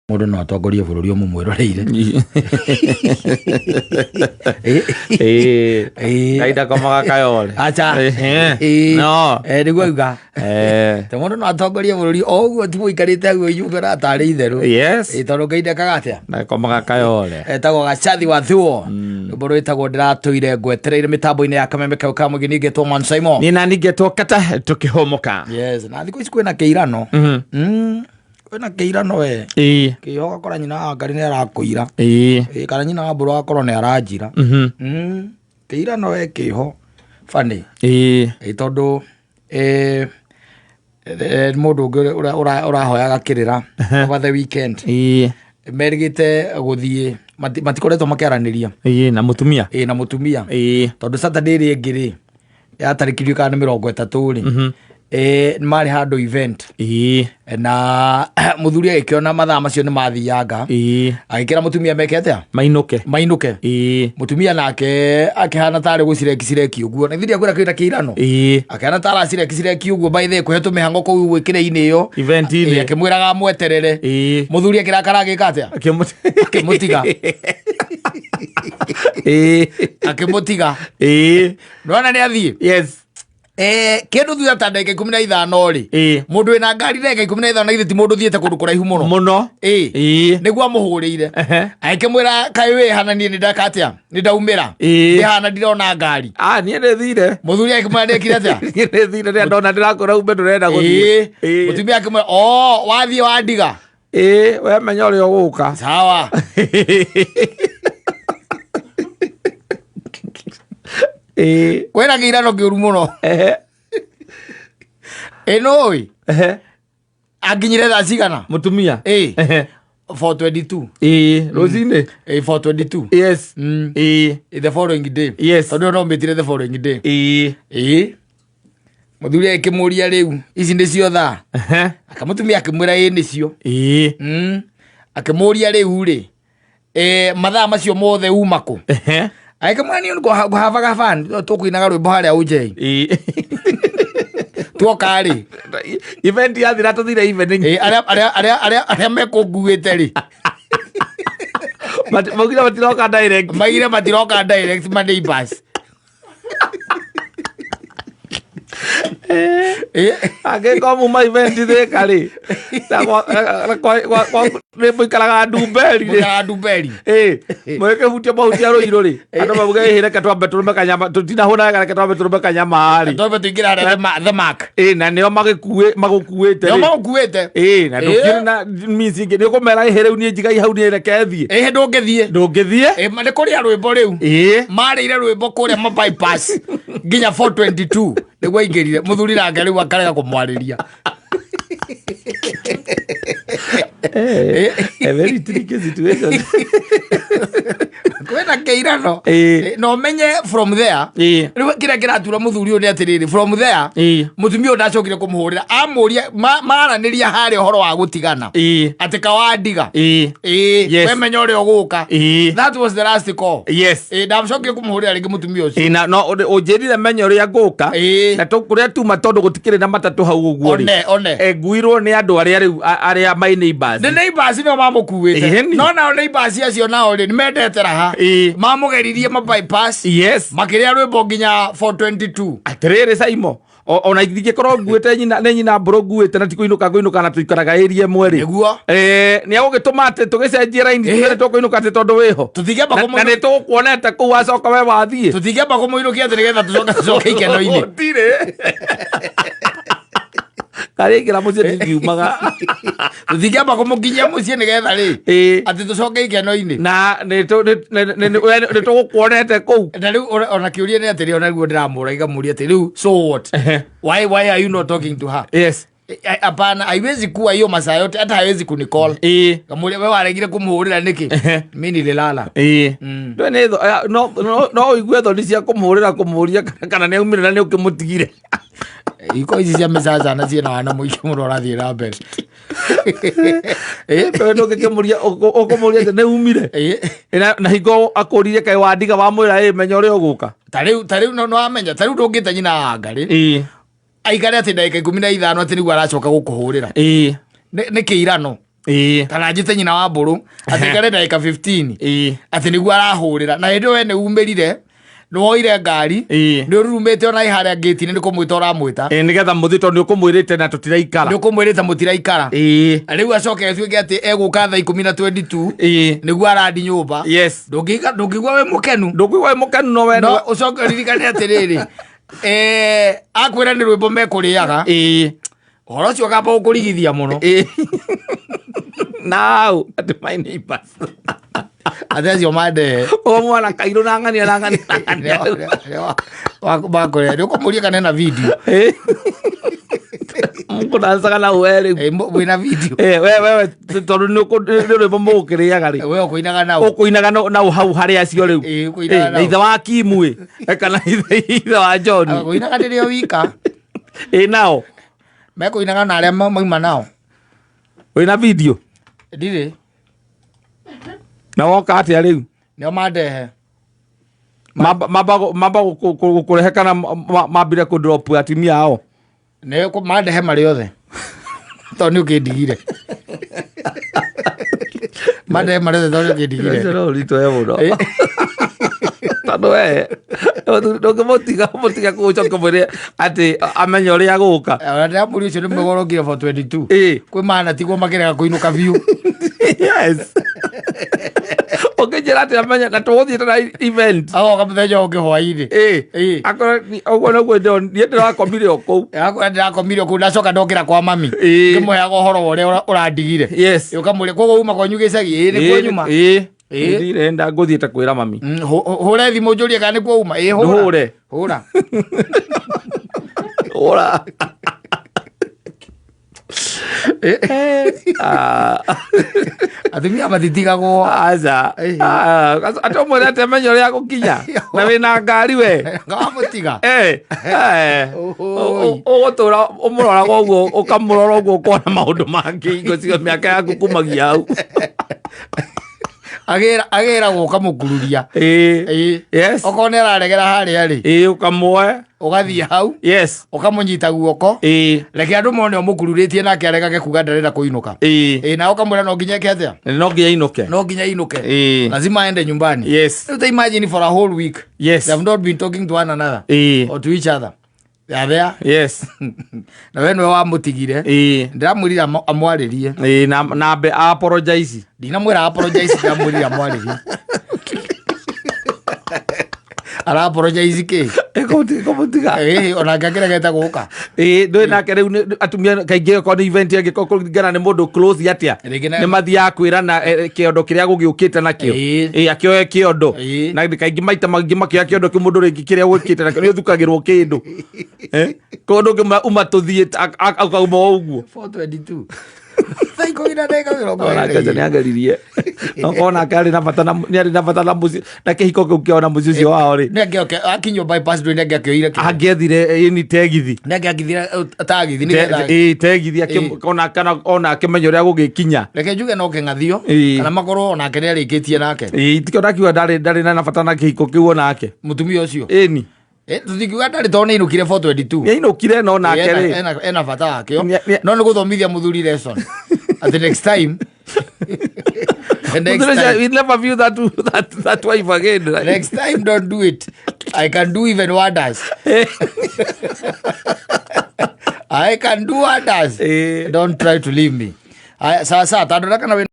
Mundu no atongorie bururi umwe mwiroreire kaida komaga kayole acha no niguo uga te mundu no atongorie bururi o uguo ti muikarite guo yubera atari itheru tondu kaida kagatia na komaga kayole etagwo gacathi wa thuo mburu itagwo ndiratoire ngwetereire mitambo-ini ya kameme kau ka mugini ngetwo Mwan Simon ni nani ngetwo kata tukihomoka na thiku ici kwina kiirano kwina kiirano we kihoga kora nyina wa ngari ni arakuira kana nyina wa mburu akorwo ni aranjira kiirano we kiho fani tondu mundu ungi urahoyaga kirira over the weekend merigite guthie matikoretwo makiaraniria na mutumia na mutumia tondu Saturday ri ngiri ya tariki kana 30 ri mari handu event na muthuri agikiona mathaa macio ni mathianga agikira mutumia mekete mainuke mutumia nake akihana tare gucireki uguo na thiria kwira kwira kiirano akihana tare acireki uguo by the kuhetu mihango kou gwikire-ini iyo event ile akimwiraga mweterere muthuri akirakara agikate akimutiga akimutiga nona ni athie kindu thutha ta ndagika 15 ri mundu wina ngari ndagika 15 na ithe ti mundu thiete kundu kuraihu muno niguo amuhurire akimwira kai we hana ni ndakatia ni ndaumira ndihana ndirona ngari ni ndithire muthuri akimwira ndekire atia ni ndithire ndona ndirakora umbe ndurenda guthie mutumia akimwira wathie wandiga we menya uri uguka sawa kwena kiirano kiuru muno noi anginyire thaa cigana mutumia 422 rocine 422 the following day tondu no mbitire the following day muthuri akimuria riu ici nicio thaa akamutumia akimwira nicio akimuria riu ri mathaa macio mothe umaku aikamwani ngo havaga fan tukuinaga rwimbo haria ujei tuokari event ya thira tuthire evening aria mekunguite ri magira matiroka direct Monday bus ageko muma event thikari nimuikaraga ndumberi mweke hutia mahutia ruiru ri andu mabuge hireke twambe turume kanyama tutinahunaga reke twambe turume kanyama ri twambe tuingira the mark na nio magukuite na ndukiri na misingi ni kumera here ni njigai hau ni reke thie ndungithie mane kuria rwimbo riu marire rwimbo kuria ma bypass nginya 422 niguo ingirire muthuri nake riu akarega kumwariria a very tricky situation kwena kiirano no menye from there riu kira kiratura muthuri uyu ni atiriri from there mutumia uyu ndacokire kumuhurira amuria maraniria hari uhoro wa gutigana ati kawandiga we menye uri uguka that was the last call ndamcokire kumuhurira ringi mutumia ucio no unjirire menye uri aguka na tukuria tuma tondu gutikire na matatu hau uguo ri nguirwo ni andu aria my neighbors the neighbors no mamukuite no na neighbors acio nao ri nimendete raha mamugeririe ma bypass makiria rwimbo nginya 422 atiriri Saimo ona ithige korwo nguite nyina mburu nguite na tikuinuka na tuikaraga area mweri niguo ni agugituma ati tugicenjie raini twere tukuinuka ati tondu wiho tuthige bako na ni tukuonete ku wacoka we wathie tuthige bako muirukia ati nigetha tucoke ikeno-ini ndire karigira mucie tingiumaga tuthige bako mukinyia mucie nigetha ri ati tucoke ikeno-ini na ni tukuonete ku na riu ona kiuria ni ati ona guo ndiramura igamuria ati riu so what why are you not talking to her apana haiwezi kuwa hiyo masaa yote hata haiwezi kunicall kamuria wewe aregire kumuhurira niki mimi nililala ndo netho no igwe thoni cia kumuhurira kumuria kana ne umire na ne ukimutigire iko ici cia mesaja na ciena wana muico muno rathie na mbere ndo kimuria ukumuria ne umire na higo akurire kai wandiga wa mwira menya uri uguka tariu no amenya tariu ndungite nyina ngari aikare ati ndagika 15 ati niguo aracoka gukuhurira ni kiirano kana njĩte nyina wa mbũrũ atĩ kare ndagĩka 15 atĩ nĩguo arahũrĩra na hĩndĩ ĩyo we nĩ umĩrire nĩ woire ngari nĩ ũrurumĩte ona harĩa ngĩti-inĩ nĩ kũmwĩta ũramwĩta nĩgetha mũthiĩ tondũ nĩ ũkũmwĩrĩte na tũtiraikara nĩ ũkũmwĩrĩte mũtiraikara rĩu acoke atuĩke atĩ egũka thaa 10:22 nĩguo arandi nyũmba ndũngĩigua wĩ mũkenu no ũcoke ririkane atĩrĩrĩ akwĩra nĩ rwĩmbo mekũrĩaga ũhoro ũcio ũkamba gũkũrigithia mũno now at my neighbors athecio mandehe mwana kairũ na ng'ania makũrĩa nĩ ũkũmũria kana na video mũkũnancaga na we rĩu wĩna video wewe tondũ nĩ rwĩmbo mũgũkĩrĩaga rĩ we ũkũinaga nao hau harĩa acio rĩu na ithe wa Kimu kana ithe wa John ũkũinaga rĩrĩa wika nao mekũinaga na arĩa mauma nao wĩna video ndirĩ na woka atĩa rĩu nĩo mandehe mamba gũkũrehe kana mambire kũndrop atumia ao mandehe marĩ othe tondũ nĩ ũkĩndigire mandehe marĩ othe tondũ nĩ ũkĩndigire ritoe mũno tondũ we ndũngĩmũtiga kũgũcoka mwĩre atĩ amenye ũrĩa agũka ndĩramũri ũcio nĩ mwĩgorokire for 22 kwĩ mana tigwo makĩrega kũinũka biũ ũkĩnjĩra atĩ amenya na tũgũthiĩte na event agoka mũthenya ũngĩ hwainĩ akorwo ũguo noguo niĩ ndĩrakomire o kũu ndĩrakomire o kũu ndacoka ndokĩra kwa mami ngĩmũheaga ũhoro wa ũrĩa ũrandigire ũkamũria koguo uma kwanyu gĩcagi nĩkuo nyuma ndirenda ngũthiĩte kwĩra mami hũre thimũ njũrie kana nĩkuo uma hũra atumia matitigagwo aca atomwĩre atĩ amenye ũrĩa agũkinya na wĩna ngari we ngamũtiga ũgũtũra ũmũroraga ũguo ũkamũrora ũguo ũkona maũndũ mangĩ hingo cio mĩaka yaku kumagia hau agĩra gũka mũkururia okorwo nĩ araregera harĩa rĩ ũkamuoe ũgathiĩ hau ũkamũnyita guoko reke andũ mone ũmũkururĩtie nake aregage kuga ndarenda kũinũka na ũkamwĩra no nginya eke atĩa no nginya ainũke lazima aende nyumbani rĩu imagine for a whole week they have not been talking to one another or to each other they are there na we nĩwe wamũtigire ndĩramwĩrire amwarĩrie na apologize ndinamwĩra apologize ndĩramwĩrire amwarĩrie arapologize kĩ kũmũtiga onake akĩregete gũka ndũĩ nake rĩu atumia kaingĩ okorwo nĩ event kũringana nĩ mũndũ close atĩa nĩ mathiaga kwĩrana kĩondo kĩrĩa gũgĩũkĩte nakĩo akĩoe kĩondo na kaingĩ maita maingĩ makĩoya kĩondo kĩ mũndũ rĩngĩ kĩrĩa gũkĩte nakĩo nĩ ũthukagĩrwo kĩndũ kũndũ ũngĩ uma tũthiĩ akauma o ũguo 422 nĩangeririe nokona arĩ na bata na mũciĩ na kĩhiko kĩu kĩao na mũciĩ ũcio wao rĩ akinywo bypass ndũĩ nĩangĩakĩoire angĩethire ni tegithi tegithi ona akĩmenya ũrĩa gũgĩkinya reke njuge no kĩng'athio kana makorwo onake nĩarĩkĩtie nake tikĩona kiuga ndarĩ na bata na kĩhiko kĩu onake mũtumia ũcio ĩni tũtingiuga ndarĩ tondũ nĩainũkire 422 nĩainũkire no nake rĩ ena bata wakĩo no nĩ gũthomithia mũthuri lesson at the next time we never view that wife again next time don't do it I can do even wonders I can do wonders don't try to leave me sasa tandå